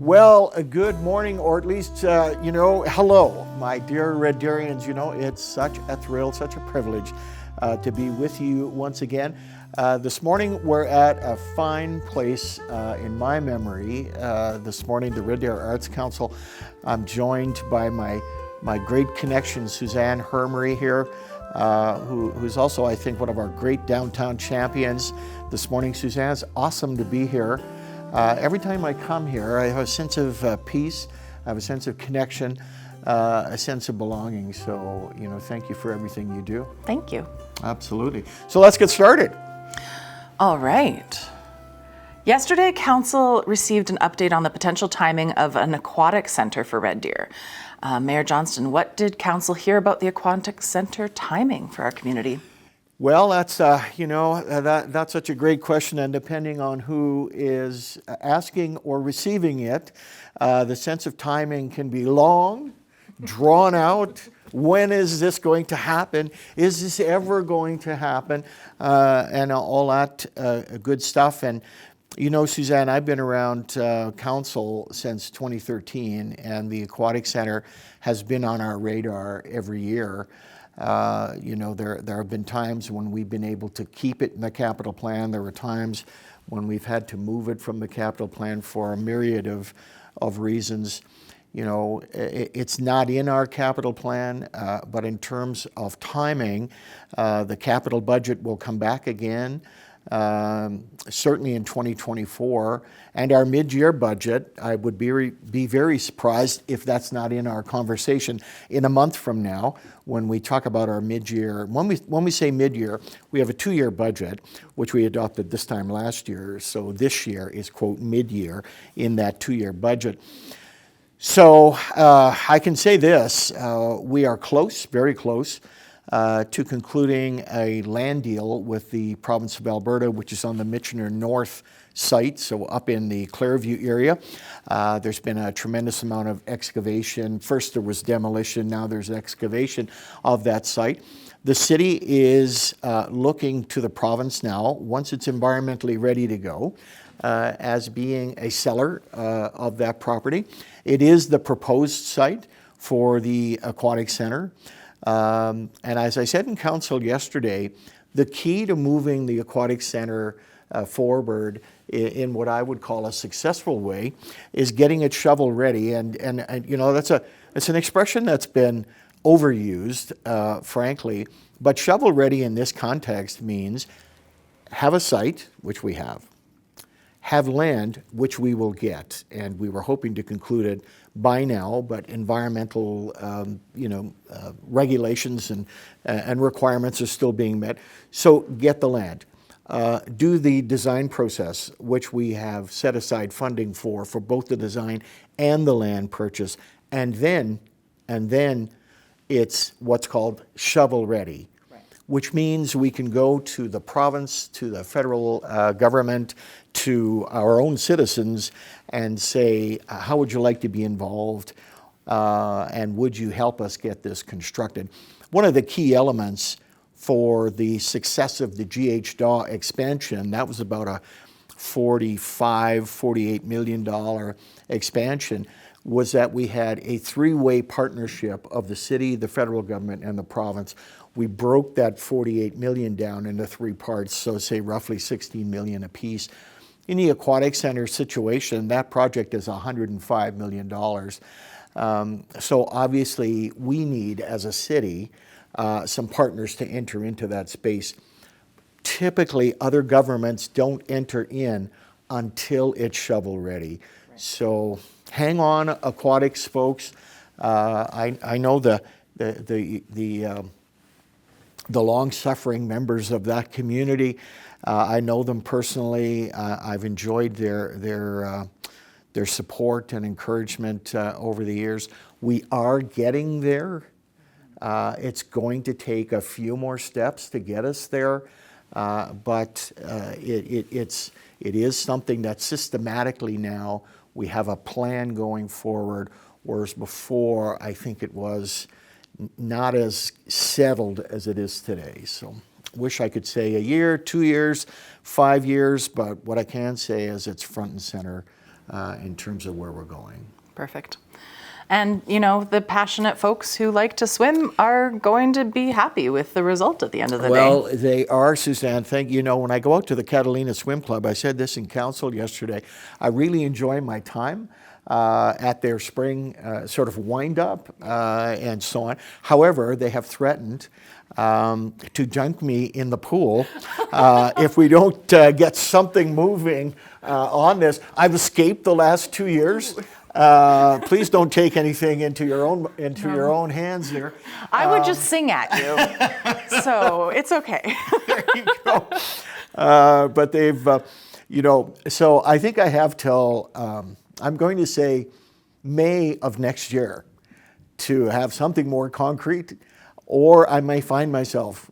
Well, a good morning, or at least, hello, my dear Red Deerians. It's such a thrill, such a privilege to be with you once again. This morning, we're at a fine place in my memory. This morning, the Red Deer Arts Council. I'm joined by my great connection, Suzanne Hermery here, who's also, I think, one of our great downtown champions. This morning, Suzanne, it's awesome to be here. Every time I come here, I have a sense of peace, I have a sense of connection, a sense of belonging. So, thank you for everything you do. Thank you. Absolutely. So let's get started. All right. Yesterday, Council received an update on the potential timing of an aquatic center for Red Deer. Mayor Johnston, what did Council hear about the aquatic center timing for our community? Well, that's that's such a great question, and depending on who is asking or receiving it, the sense of timing can be long, drawn out. When is this going to happen? Is this ever going to happen? And all that good stuff. And Suzanne, I've been around council since 2013, and the Aquatic Center has been on our radar every year. There have been times when we've been able to keep it in the capital plan. There were times when we've had to move it from the capital plan for a myriad of reasons. It's not in our capital plan, but in terms of timing, the capital budget will come back again, certainly in 2024, and our mid-year budget. I would be very surprised if that's not in our conversation in a month from now when we talk about our mid-year. When we say mid-year, we have a 2-year budget, which we adopted this time last year. So this year is, quote, mid-year in that 2-year budget. So I can say this, we are close, very close, to concluding a land deal with the province of Alberta, which is on the Michener North site, so up in the Clairview area. There's been a tremendous amount of excavation. First there was demolition, now there's excavation of that site. The city is looking to the province now, once it's environmentally ready to go, as being a seller of that property. It is the proposed site for the Aquatic Center. And as I said in council yesterday, the key to moving the Aquatic Center forward in what I would call a successful way is getting it shovel ready. And that's an expression that's been overused, frankly. But shovel ready in this context means have a site, which we have land, which we will get, and we were hoping to conclude it by now, but environmental, regulations and requirements are still being met. So get the land, do the design process, which we have set aside funding for both the design and the land purchase, and then it's what's called shovel ready. Which means we can go to the province, to the federal government, to our own citizens and say, how would you like to be involved? And would you help us get this constructed? One of the key elements for the success of the GHDAW expansion, that was about a $48 million expansion, was that we had a 3-way partnership of the city, the federal government, and the province. We broke that $48 million down into 3 parts, so say roughly $16 million apiece. In the Aquatic Center situation, that project is $105 million. So obviously we need, as a city, some partners to enter into that space. Typically, other governments don't enter in until it's shovel ready. Right. So hang on, aquatics folks. I know the long-suffering members of that community. I know them personally. I've enjoyed their support and encouragement over the years. We are getting there. It's going to take a few more steps to get us there, but it is something that systematically now we have a plan going forward, whereas before I think it was not as settled as it is today. So wish I could say a year, 2 years, 5 years, but what I can say is it's front and center in terms of where we're going. Perfect. And, you know, the passionate folks who like to swim are going to be happy with the result at the end of the day. Well, they are, Suzanne. You know, when I go out to the Catalina Swim Club, I said this in council yesterday, I really enjoy my time at their spring sort of wind-up and so on. However, they have threatened to dunk me in the pool if we don't get something moving on this. I've escaped the last 2 years. Please don't take anything into your own hands here. I would just sing at you, so it's okay. There you go. But they've, you know, so I think I have till I'm going to say May of next year to have something more concrete, or I may find myself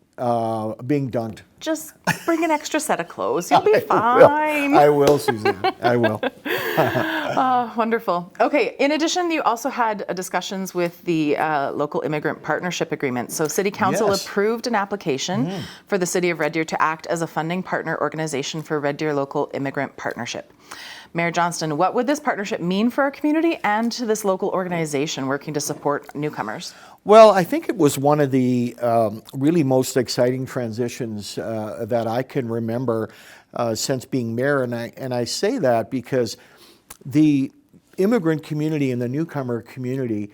being dunked. Just bring an extra set of clothes. You'll be fine. I will, Suzanne. I will. Oh, wonderful. Okay, in addition, you also had discussions with the local immigrant partnership agreement. So City Council Yes. approved an application for the City of Red Deer to act as a funding partner organization for Red Deer Local Immigrant Partnership. Mayor Johnston, what would this partnership mean for our community and to this local organization working to support newcomers? Well, I think it was one of the really most exciting transitions that I can remember since being mayor, and I say that because the immigrant community and the newcomer community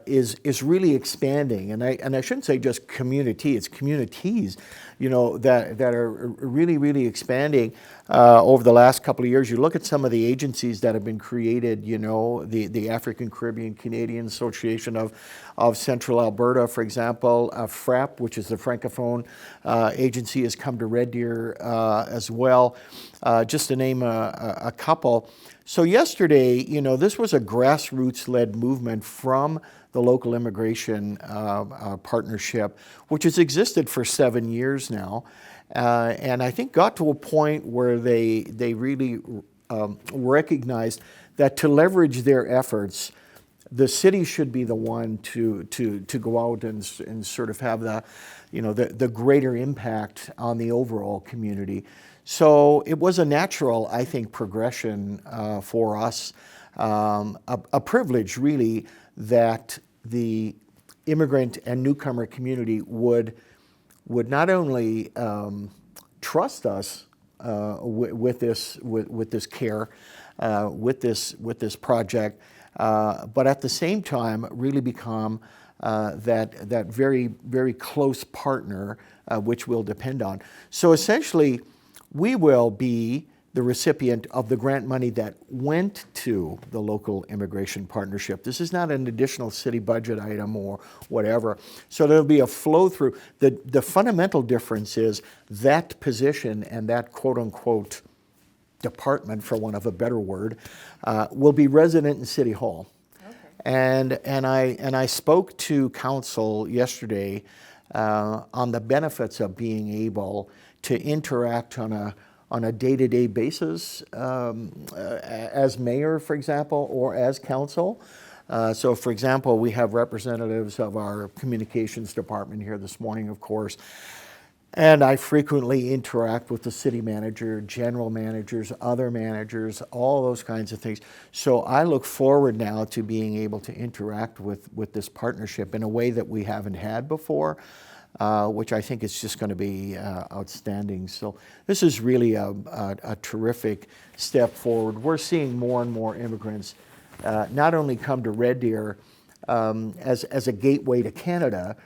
is really expanding, and I shouldn't say just community; it's communities, you know, that are really expanding over the last couple of years. You look at some of the agencies that have been created, you know, the African Caribbean Canadian Association of Central Alberta, for example, FREP, which is the Francophone agency, has come to Red Deer as well, just to name a couple. So yesterday, you know, this was a grassroots-led movement from the local immigration partnership, which has existed for 7 years now, and I think got to a point where they really recognized that to leverage their efforts, the city should be the one to go out and sort of have the, you know, the greater impact on the overall community. So it was a natural, I think, progression for us, a privilege really that the immigrant and newcomer community would not only trust us with this care, with this project, but at the same time really become that very close partner which we'll depend on. So essentially, we will be the recipient of the grant money that went to the local immigration partnership. This is not an additional city budget item or whatever. So there'll be a flow through. The fundamental difference is that position and that quote unquote department, for want of a better word, will be resident in City Hall. Okay. And I spoke to council yesterday on the benefits of being able to interact on a day-to-day basis as mayor, for example, or as council. So, for example, we have representatives of our communications department here this morning, of course, and I frequently interact with the city manager, general managers, other managers, all those kinds of things. So I look forward now to being able to interact with this partnership in a way that we haven't had before. Which I think is just going to be outstanding. So this is really a terrific step forward. We're seeing more and more immigrants not only come to Red Deer as a gateway to Canada,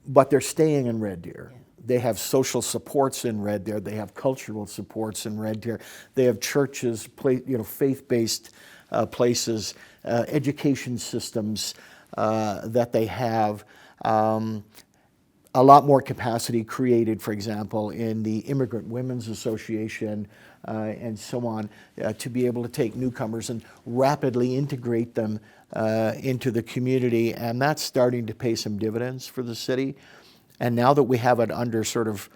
but they're staying in Red Deer. Yeah. They have social supports in Red Deer. They have cultural supports in Red Deer. They have churches, faith-based places, education systems that they have. A lot more capacity created, for example, in the Immigrant Women's Association and so on, to be able to take newcomers and rapidly integrate them into the community. And that's starting to pay some dividends for the city. And now that we have it under sort of,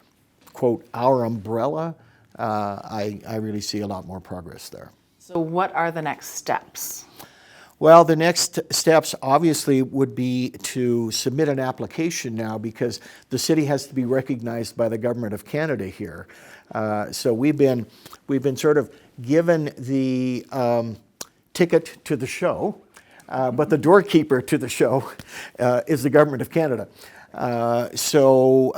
quote, our umbrella, I really see a lot more progress there. So what are the next steps? Well, the next steps obviously would be to submit an application now, because the city has to be recognized by the Government of Canada here. So we've been sort of given the ticket to the show, but the doorkeeper to the show is the Government of Canada. So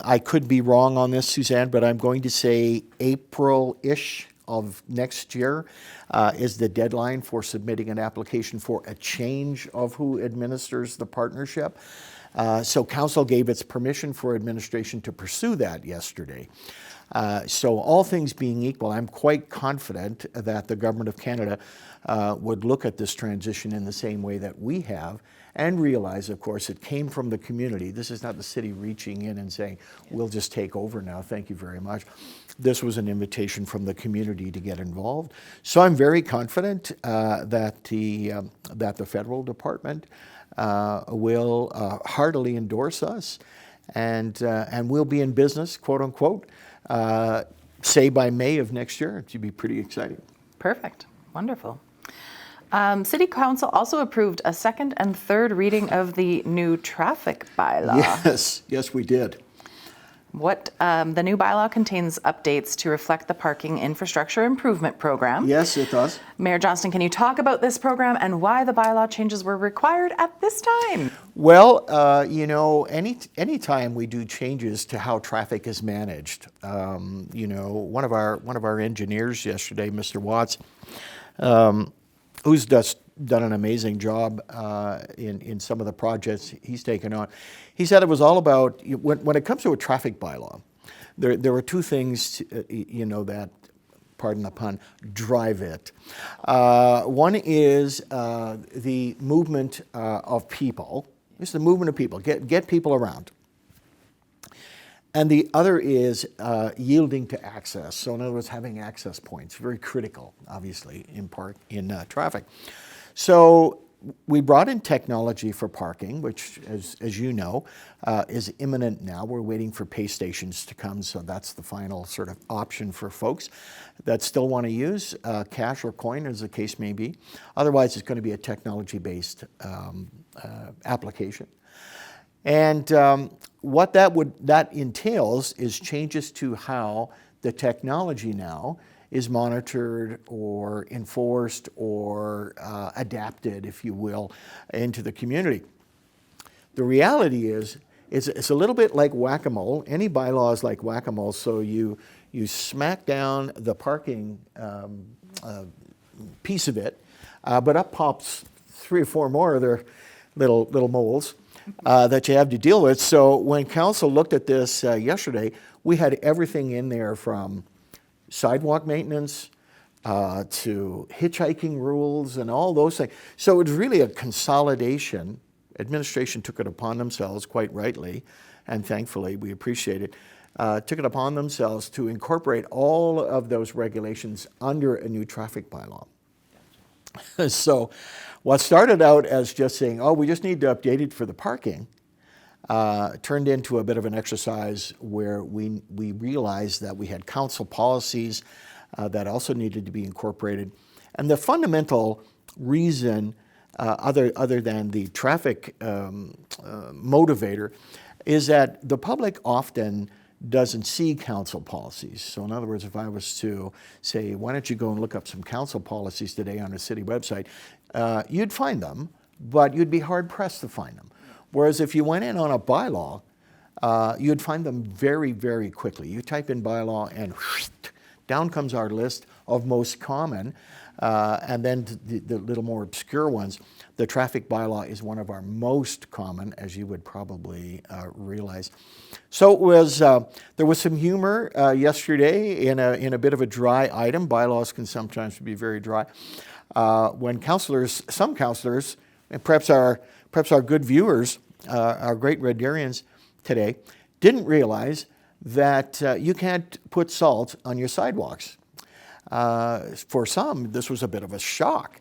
I could be wrong on this, Suzanne, but I'm going to say April-ish of next year is the deadline for submitting an application for a change of who administers the partnership. So Council gave its permission for administration to pursue that yesterday. So all things being equal, I'm quite confident that the Government of Canada would look at this transition in the same way that we have and realize, of course, it came from the community. This is not the city reaching in and saying, we'll just take over now, thank you very much. This was an invitation from the community to get involved. So I'm very confident that the federal department will heartily endorse us and we'll be in business, quote unquote, say by May of next year. It should be pretty exciting. Perfect. Wonderful. City Council also approved a second and third reading of the new Traffic Bylaw. Yes, we did. The new bylaw contains updates to reflect the Parking Infrastructure Improvement Program. Yes, it does. Mayor Johnston, can you talk about this program and why the bylaw changes were required at this time? Well, any time we do changes to how traffic is managed, one of our engineers yesterday, Mr. Watts, who's just done an amazing job in some of the projects he's taken on. He said it was all about, when it comes to a traffic bylaw, there were two things, that, pardon the pun, drive it. One is the movement of people. It's the movement of people, get people around. And the other is yielding to access. So in other words, having access points, very critical, obviously, in traffic. So we brought in technology for parking, which, as you know, is imminent now. We're waiting for pay stations to come, so that's the final sort of option for folks that still want to use cash or coin, as the case may be. Otherwise, it's going to be a technology-based application. And what that entails is changes to how the technology now is monitored or enforced or adapted, if you will, into the community. The reality is, it's a little bit like whack-a-mole. Any bylaw is like whack-a-mole, so you smack down the parking piece of it, but up pops 3 or 4 more other little moles that you have to deal with. So when Council looked at this yesterday, we had everything in there from sidewalk maintenance to hitchhiking rules and all those things. So it was really a consolidation. Administration took it upon themselves, quite rightly, and thankfully, we appreciate it, took it upon themselves to incorporate all of those regulations under a new traffic bylaw. So what started out as just saying, oh, we just need to update it for the parking, turned into a bit of an exercise where we realized that we had council policies that also needed to be incorporated. And the fundamental reason, other than the traffic motivator, is that the public often doesn't see council policies. So in other words, if I was to say, why don't you go and look up some council policies today on a city website, you'd find them, but you'd be hard pressed to find them. Whereas if you went in on a bylaw, you'd find them very, very quickly. You type in bylaw and down comes our list of most common, and then the little more obscure ones. The traffic bylaw is one of our most common, as you would probably realize. So it was, there was some humor yesterday in a bit of a dry item. Bylaws can sometimes be very dry. When some councillors, and perhaps our good viewers, our great Red Deerians today, didn't realize that you can't put salt on your sidewalks. For some, this was a bit of a shock.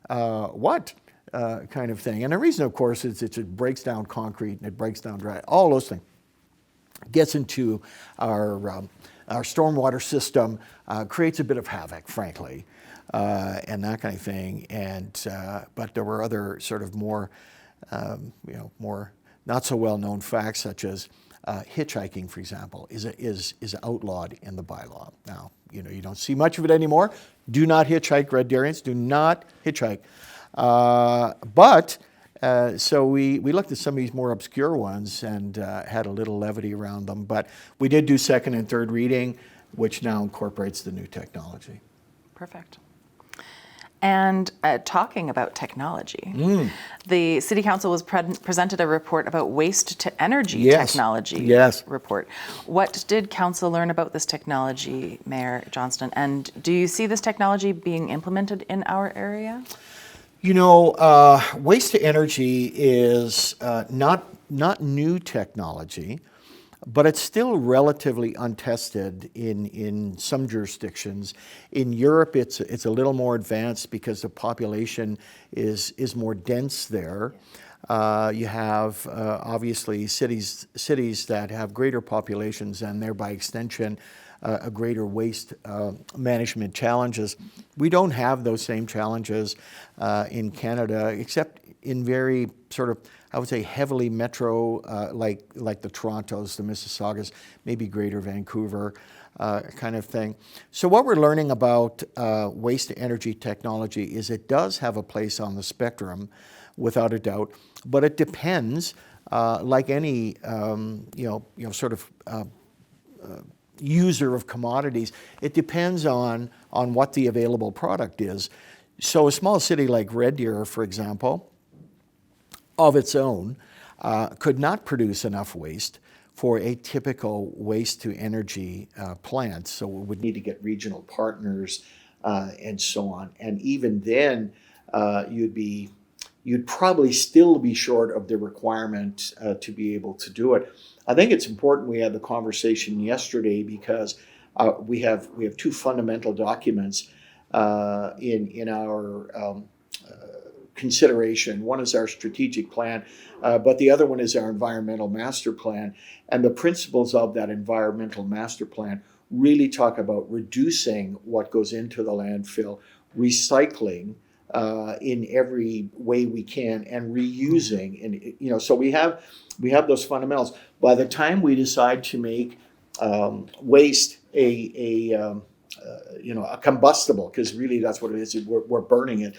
What? Kind of thing. And the reason, of course, is it breaks down concrete and it breaks down dry, all those things. Gets into our stormwater system, creates a bit of havoc, frankly, and that kind of thing. And but there were other sort of more, more not so well known facts, such as hitchhiking, for example, is outlawed in the bylaw. Now, you don't see much of it anymore. Do not hitchhike, Red Deerians. Do not hitchhike. So we looked at some of these more obscure ones and had a little levity around them. But we did do second and third reading, which now incorporates the new technology. Perfect. And talking about technology, the City Council was presented a report about waste to energy technology report. What did Council learn about this technology, Mayor Johnston? And do you see this technology being implemented in our area? Waste to energy is not new technology, but it's still relatively untested in some jurisdictions. In Europe, it's a little more advanced because the population is more dense there. You have obviously cities that have greater populations and thereby extension a greater waste management challenges. We don't have those same challenges in Canada, except in very sort of, I would say, heavily metro, like the Torontos, the Mississaugas, maybe Greater Vancouver kind of thing. So what we're learning about waste to energy technology is it does have a place on the spectrum, without a doubt, but it depends, like any user of commodities, it depends on what the available product is. So a small city like Red Deer, for example, of its own, could not produce enough waste for a typical waste to energy plant. So we would need to get regional partners and so on. And even then, you'd probably still be short of the requirement to be able to do it. I think it's important we had the conversation yesterday because we have two fundamental documents in our consideration. One is our strategic plan, but the other one is our environmental master plan. And the principles of that environmental master plan really talk about reducing what goes into the landfill, recycling in every way we can, and reusing. And so we have those fundamentals. By the time we decide to make waste a combustible, because really that's what it is, we're burning it.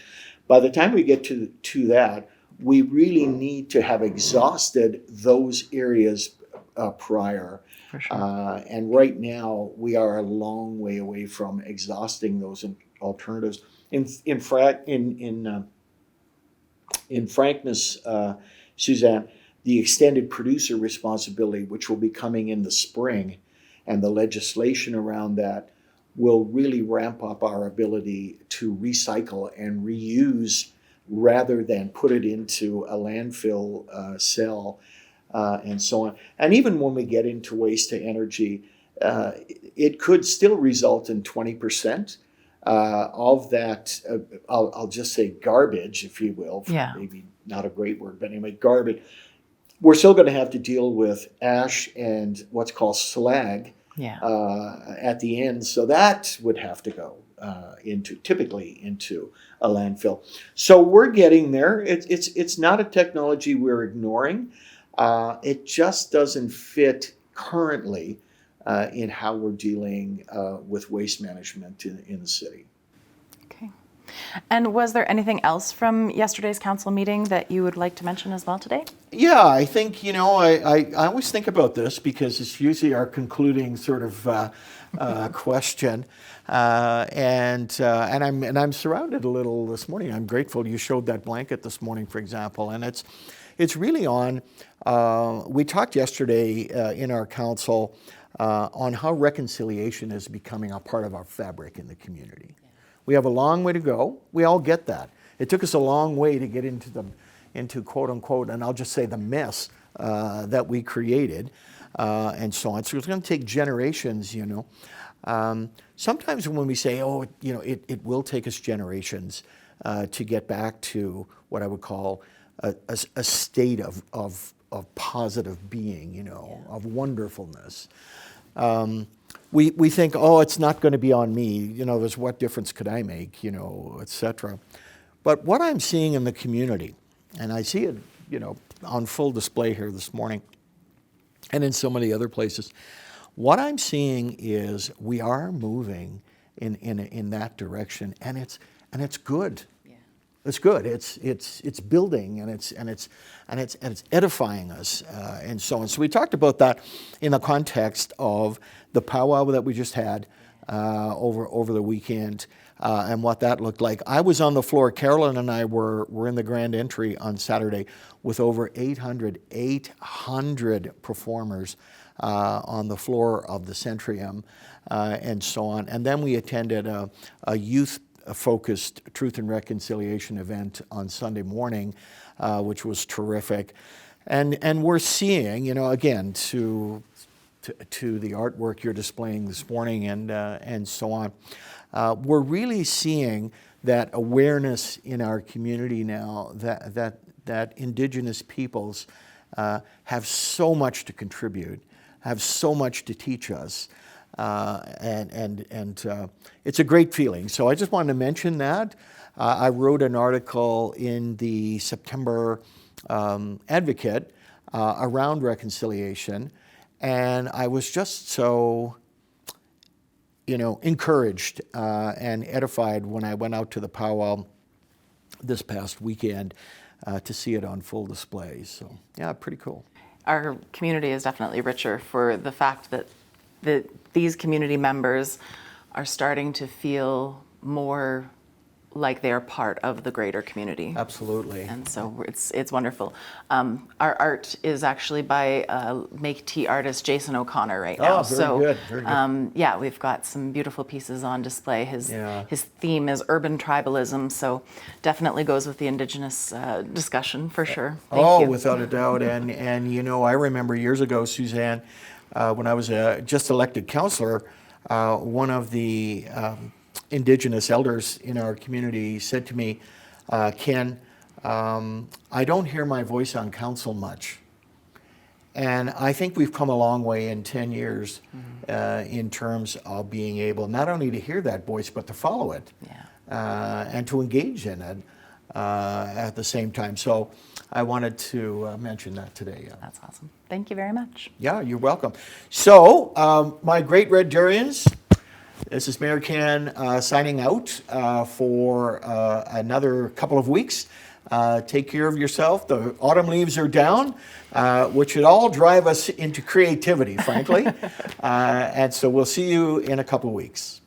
By the time we get to that, we really need to have exhausted those areas prior. For sure. And right now, we are a long way away from exhausting those alternatives. In frankness, Suzanne, the extended producer responsibility, which will be coming in the spring, and the legislation around that will really ramp up our ability to recycle and reuse rather than put it into a landfill cell and so on. And even when we get into waste to energy, it could still result in 20% of that, I'll just say garbage, if you will. Yeah. Maybe not a great word, but anyway, garbage. We're still going to have to deal with ash and what's called slag at the end. So that would have to go typically into a landfill. So we're getting there. It's not a technology we're ignoring. It just doesn't fit currently in how we're dealing with waste management in the city. Okay. And was there anything else from yesterday's council meeting that you would like to mention as well today? Yeah, I think, I always think about this because it's usually our concluding sort of question. And I'm surrounded a little this morning. I'm grateful you showed that blanket this morning, for example. And it's really on, we talked yesterday in our council on how reconciliation is becoming a part of our fabric in the community. We have a long way to go. We all get that. It took us a long way to get into quote unquote, and I'll just say the mess that we created and so on. So it's going to take generations, Sometimes when we say, it will take us generations to get back to what I would call a state of positive being, of wonderfulness. We think, it's not going to be on me. There's what difference could I make, et cetera. But what I'm seeing in the community, and I see it, on full display here this morning, and in so many other places. What I'm seeing is we are moving in that direction, and it's good. Yeah. It's good. It's building, and it's edifying us, and so on. So we talked about that in the context of the powwow that we just had over the weekend, and what that looked like. I was on the floor. Carolyn and I were in the grand entry on Saturday with over 800 performers on the floor of the Centrium, and so on. And then we attended a youth-focused Truth and Reconciliation event on Sunday morning, which was terrific. And we're seeing, again, to the artwork you're displaying this morning and so on, we're really seeing that awareness in our community now that Indigenous peoples have so much to contribute, have so much to teach us, and it's a great feeling. So I just wanted to mention that. I wrote an article in the September Advocate around reconciliation, and I was just so encouraged and edified when I went out to the powwow this past weekend to see it on full display. So yeah, pretty cool. Our community is definitely richer for the fact that these community members are starting to feel more like they're part of the greater community. Absolutely. And so it's wonderful. Our art is actually by Métis artist Jason O'Connor right now. Oh, very good. Very good. Yeah, we've got some beautiful pieces on display. His theme is urban tribalism, so definitely goes with the Indigenous discussion for sure. Thank you. Without a doubt. And I remember years ago, Suzanne, when I was just elected councillor, one of the Indigenous elders in our community said to me, Ken, I don't hear my voice on council much. And I think we've come a long way in 10 years in terms of being able not only to hear that voice, but to follow it and to engage in it at the same time. So I wanted to mention that today. That's awesome. Thank you very much. Yeah, you're welcome. So my great Red Durians, this is Mayor Ken signing out for another couple of weeks. Take care of yourself. The autumn leaves are down, which should all drive us into creativity, frankly. And so we'll see you in a couple of weeks.